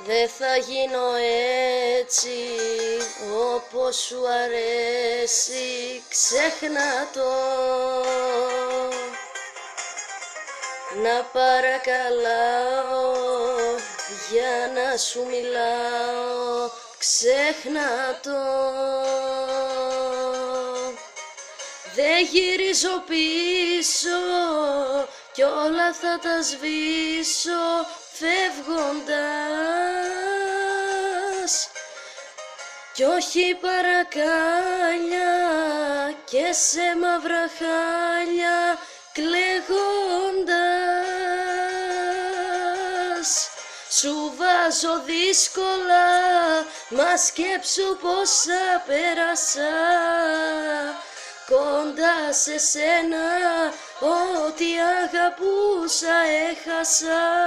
Δεν θα γίνω έτσι όπως σου αρέσει, ξέχνα το. Να παρακαλάω για να σου μιλάω, ξέχνα το. Δεν γυρίζω πίσω κι όλα θα τα σβήσω φεύγοντας, κι όχι παρακάλια και σε μαύρα χάλια κλαίγοντας. Σου βάζω δύσκολα, μα σκέψου πόσα πέρασα κοντά σε σένα, ό,τι αγαπούσα έχασα.